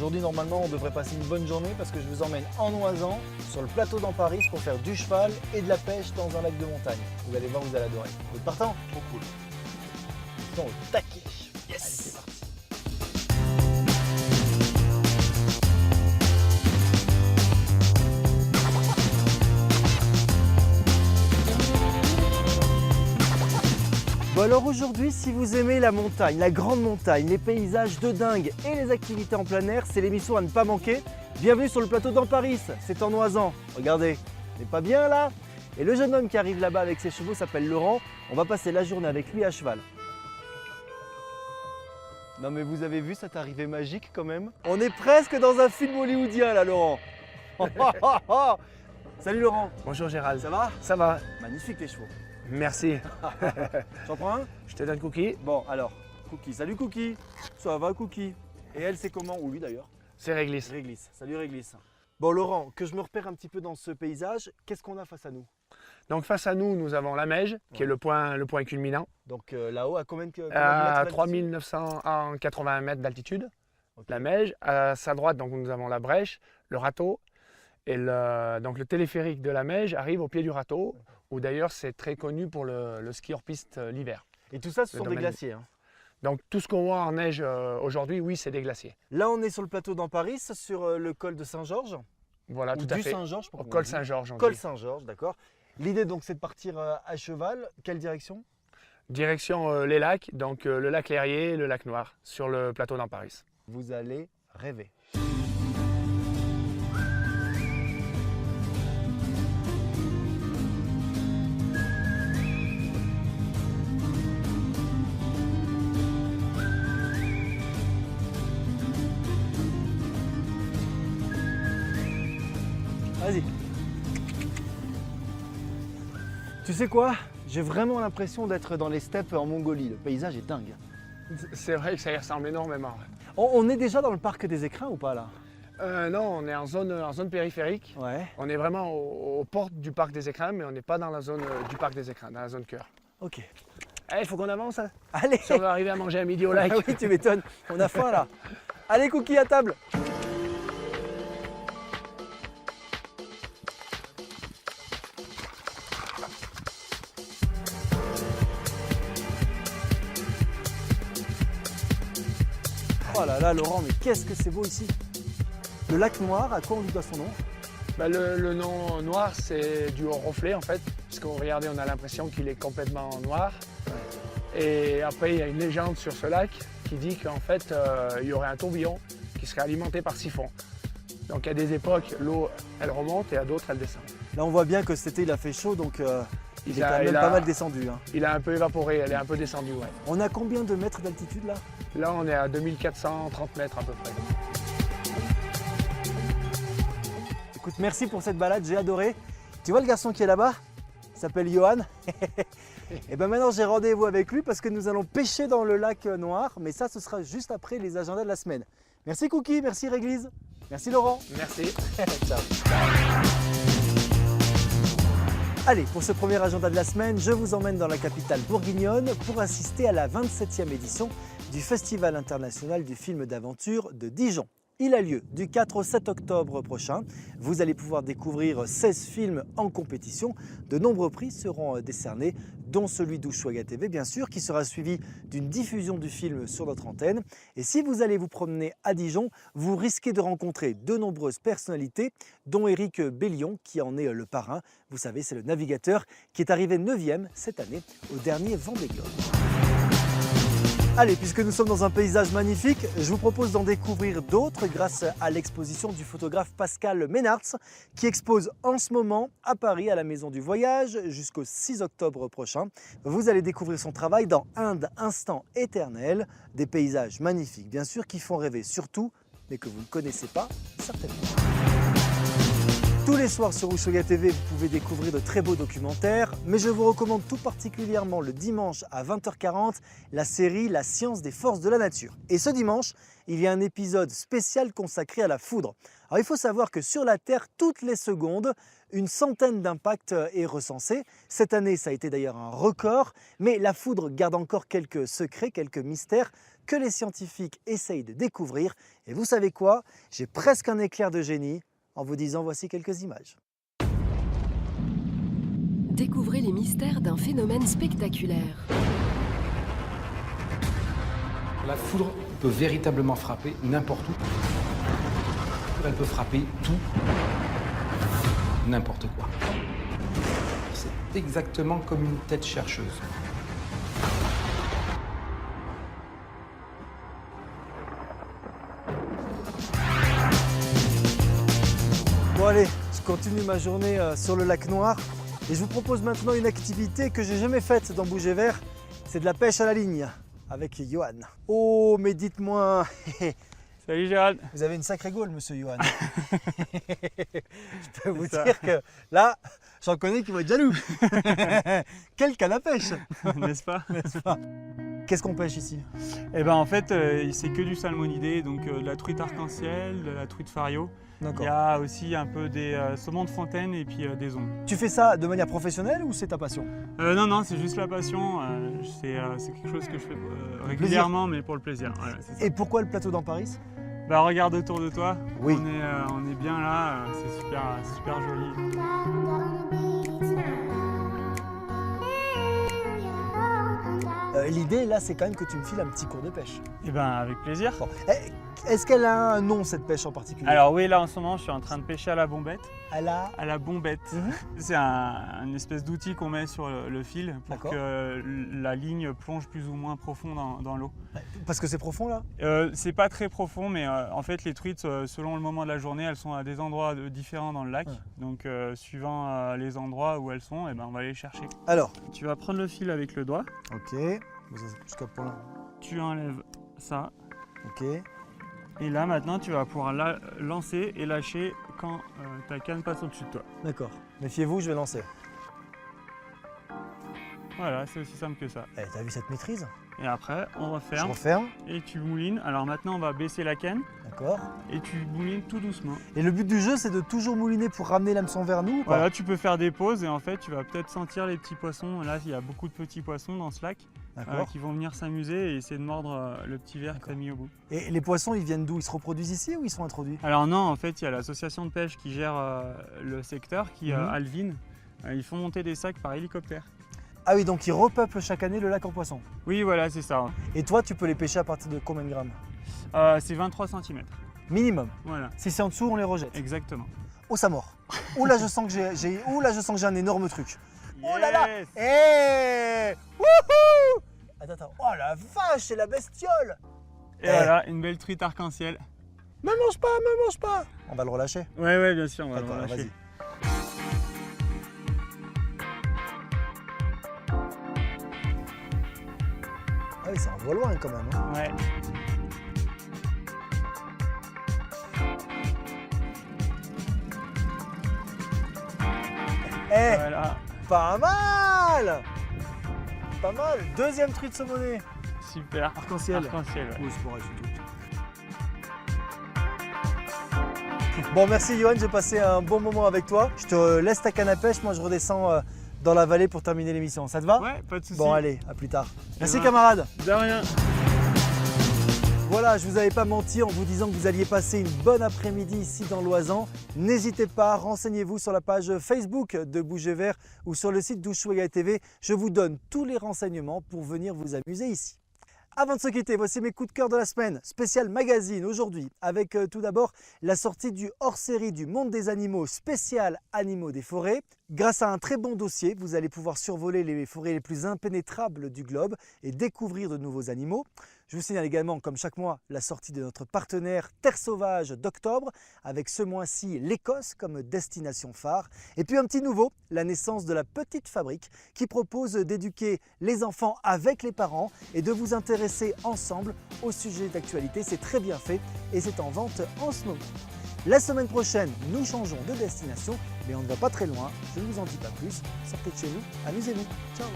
Aujourd'hui, normalement, on devrait passer une bonne journée parce que je vous emmène en Oisan, sur le plateau d'Amparis, pour faire du cheval et de la pêche dans un lac de montagne. Vous allez voir, vous allez adorer. Vous êtes partant? Trop cool. Ils sont au taquet. Yes. Allez, c'est parti. Bon alors aujourd'hui, si vous aimez la montagne, la grande montagne, les paysages de dingue et les activités en plein air, c'est l'émission à ne pas manquer. Bienvenue sur le plateau d'Amparis, c'est en Oisan. Regardez, on n'est pas bien là? Et le jeune homme qui arrive là-bas avec ses chevaux s'appelle Laurent. On va passer la journée avec lui à cheval. Non mais vous avez vu cette arrivée magique quand même? On est presque dans un film hollywoodien là, Laurent. Salut Laurent. Bonjour Gérald. Ça va? Ça va. Magnifique les chevaux. Merci. J'en prends un? Je te donne Cookie. Bon alors, Cookie. Salut Cookie. Ça va Cookie? Et elle c'est comment? Ou lui d'ailleurs? C'est Réglisse. Réglisse. Salut Réglisse. Bon Laurent, que je me repère un petit peu dans ce paysage, qu'est-ce qu'on a face à nous? Donc face à nous, nous avons la Meige, qui est le point culminant, Donc là-haut, à combien de mètres à d'altitude? 3980 mètres d'altitude. Ok. La Meige. À sa droite, donc, nous avons la Brèche, le râteau. Et donc, le téléphérique de la Meige arrive au pied du râteau, où d'ailleurs c'est très connu pour le ski hors piste l'hiver. Et tout ça, ce Le sont des domaine. glaciers. Hein. Donc tout ce qu'on voit en neige aujourd'hui, oui, c'est des glaciers. Là, on est sur le plateau d'Amparis, sur le col de Saint-Georges. Voilà, Ou tout à du fait. Saint-Georges. Au col Saint-Georges, on Col dit. Saint-Georges, d'accord. L'idée donc, c'est de partir à cheval. Quelle direction? Direction les lacs, donc le lac Lérier et le lac Noir, sur le plateau d'Amparis. Vous allez rêver. Vas-y. Tu sais quoi? J'ai vraiment l'impression d'être dans les steppes en Mongolie. Le paysage est dingue. C'est vrai que ça y ressemble énormément. On est déjà dans le parc des écrins ou pas là? Non, on est en zone périphérique. Ouais. On est vraiment aux portes du parc des écrins, mais on n'est pas dans la zone du parc des écrins, dans la zone cœur. Ok. Il faut qu'on avance, hein, Allez. si on veut arriver à manger un midi au lac. Ah oui, tu m'étonnes. On a faim là. Allez, Cookie à table. Oh là là, Laurent, mais qu'est-ce que c'est beau ici. Le lac Noir, à quoi on lui doit son nom? Le nom noir, c'est dû au reflet en fait, puisqu'on regardait, on a l'impression qu'il est complètement noir. Et après, il y a une légende sur ce lac qui dit qu'en fait, il y aurait un tourbillon qui serait alimenté par siphon. Donc à des époques, l'eau, elle remonte et à d'autres, elle descend. Là, on voit bien que cet été, il a fait chaud, donc il est quand même pas mal descendu. Hein. Il a un peu évaporé, elle est un peu descendue, ouais. On a combien de mètres d'altitude là? Là, on est à 2430 mètres à peu près. Écoute, merci pour cette balade, j'ai adoré. Tu vois le garçon qui est là-bas? Il s'appelle Johan. Et bien maintenant, j'ai rendez-vous avec lui parce que nous allons pêcher dans le lac Noir. Mais ça, ce sera juste après les agendas de la semaine. Merci Cookie, merci Réglisse. Merci Laurent. Merci. Ciao. Allez, pour ce premier agenda de la semaine, je vous emmène dans la capitale bourguignonne pour assister à la 27e édition du Festival international du film d'aventure de Dijon. Il a lieu du 4 au 7 octobre prochain. Vous allez pouvoir découvrir 16 films en compétition. De nombreux prix seront décernés, dont celui d'Ushuaïa TV, bien sûr, qui sera suivi d'une diffusion du film sur notre antenne. Et si vous allez vous promener à Dijon, vous risquez de rencontrer de nombreuses personnalités, dont Éric Bellion, qui en est le parrain. Vous savez, c'est le navigateur qui est arrivé 9e cette année au dernier Vendée Globe. Allez, puisque nous sommes dans un paysage magnifique, je vous propose d'en découvrir d'autres grâce à l'exposition du photographe Pascal Ménartz qui expose en ce moment à Paris à la Maison du Voyage jusqu'au 6 octobre prochain. Vous allez découvrir son travail dans Inde, instant éternel, des paysages magnifiques bien sûr qui font rêver surtout, mais que vous ne connaissez pas certainement. Tous les soirs sur Ushuaïa TV, vous pouvez découvrir de très beaux documentaires, mais je vous recommande tout particulièrement le dimanche à 20h40 la série La science des forces de la nature. Et ce dimanche, il y a un épisode spécial consacré à la foudre. Alors il faut savoir que sur la Terre, toutes les secondes, une centaine d'impacts est recensée. Cette année, ça a été d'ailleurs un record, mais la foudre garde encore quelques secrets, quelques mystères. que les scientifiques essayent de découvrir. Et vous savez quoi? J'ai presque un éclair de génie en vous disant voici quelques images. Découvrez les mystères d'un phénomène spectaculaire. La foudre peut véritablement frapper n'importe où. Elle peut frapper tout, n'importe quoi. C'est exactement comme une tête chercheuse. Bon allez, je continue ma journée sur le lac Noir et je vous propose maintenant une activité que j'ai jamais faite dans Bouger Vert, c'est de la pêche à la ligne avec Johan. Oh mais dites-moi, Salut Gérald. vous avez une sacrée gaule monsieur Johan. Je peux vous dire que là, j'en connais qui vont être jaloux. Quel canne à pêche, N'est-ce pas? n'est-ce pas? Qu'est-ce qu'on pêche ici? Eh ben en fait, c'est que du salmonidé, donc de la truite arc-en-ciel, de la truite fario. Il D'accord. y a aussi un peu des saumons de fontaine et puis des ongles. Tu fais ça de manière professionnelle ou c'est ta passion? Non, c'est juste la passion. C'est quelque chose que je fais régulièrement, mais pour le plaisir. Voilà, c'est ça. Et pourquoi le plateau d'Amparis? Bah regarde autour de toi. Oui. On est bien là. C'est super joli. L'idée là, c'est quand même que tu me files un petit cours de pêche. Et ben avec plaisir. Bon. Est-ce qu'elle a un nom cette pêche en particulier? Alors oui, là en ce moment, je suis en train de pêcher à la bombette. Elle a... À la bombette. Mhm. C'est une espèce d'outil qu'on met sur le fil pour D'accord. que la ligne plonge plus ou moins profond dans l'eau. Parce que c'est profond là? C'est pas très profond, mais en fait les truites, selon le moment de la journée, elles sont à des endroits différents dans le lac. Ouais. Donc suivant les endroits où elles sont, on va les chercher. Alors, Tu vas prendre le fil avec le doigt, ok. Jusqu'à point là. tu enlèves ça, Ok. et là maintenant tu vas pouvoir lancer et lâcher quand ta canne passe au-dessus de toi. D'accord. Méfiez-vous, je vais lancer. Voilà, c'est aussi simple que ça. Eh, t'as vu cette maîtrise? Et après, on Je referme referme. et tu moulines. Alors maintenant, on va baisser la canne D'accord. et tu moulines tout doucement. Et le but du jeu, c'est de toujours mouliner pour ramener l'hameçon vers nous ou pas? Voilà, tu peux faire des pauses et en fait, tu vas peut-être sentir les petits poissons. Là, il y a beaucoup de petits poissons dans ce lac D'accord. qui vont venir s'amuser et essayer de mordre le petit ver que tu as mis au bout. Et les poissons, ils viennent d'où? Ils se reproduisent ici ou ils sont introduits? Alors non, en fait, il y a l'association de pêche qui gère le secteur, qui Mhm. Alvin. Ils font monter des sacs par hélicoptère. Ah oui, donc ils repeuplent chaque année le lac en poissons. Oui, voilà, c'est ça. Et toi, tu peux les pêcher à partir de combien de grammes? C'est 23 cm. Minimum. Voilà, Si c'est en dessous, on les rejette. exactement. Oh, ça mord. Oh là, je sens que j'ai un énorme truc. Oh là là. Yes. Eh Wouhou! Attends. Oh la vache, c'est la bestiole! Et voilà, une belle truite arc-en-ciel. Me mange pas! On va le relâcher. Ouais, bien sûr, on va le D'accord, relâcher. vas-y. Ah oui, ça envoie loin quand même. Hein. Ouais. Eh, Voilà, pas mal! Pas mal. Deuxième truite saumonée. super. Arc-en-ciel. Arc-en-ciel, ouais. Oui, c'est pareil, c'est tout. Bon, merci Johan, j'ai passé un bon moment avec toi. Je te laisse ta canne à pêche, moi je redescends dans la vallée pour terminer l'émission. Ça te va? Ouais, pas de soucis. Bon, allez, à plus tard. Merci ben. camarades. De rien. Voilà, je vous avais pas menti en vous disant que vous alliez passer une bonne après-midi ici dans l'Oisans. N'hésitez pas, renseignez-vous sur la page Facebook de Bouger Vert ou sur le site d'Ushuaïa TV. Je vous donne tous les renseignements pour venir vous amuser ici. Avant de se quitter, voici mes coups de cœur de la semaine. Spécial magazine aujourd'hui avec tout d'abord la sortie du hors-série du Monde des animaux spécial Animaux des forêts. Grâce à un très bon dossier, vous allez pouvoir survoler les forêts les plus impénétrables du globe et découvrir de nouveaux animaux. Je vous signale également, comme chaque mois, la sortie de notre partenaire Terre Sauvage d'octobre, avec ce mois-ci l'Écosse comme destination phare. Et puis un petit nouveau, la naissance de la Petite Fabrique, qui propose d'éduquer les enfants avec les parents et de vous intéresser ensemble au sujet d'actualité. C'est très bien fait et c'est en vente en ce moment. La semaine prochaine, nous changeons de destination, mais on ne va pas très loin. Je ne vous en dis pas plus. Sortez de chez nous, amusez-vous. Ciao!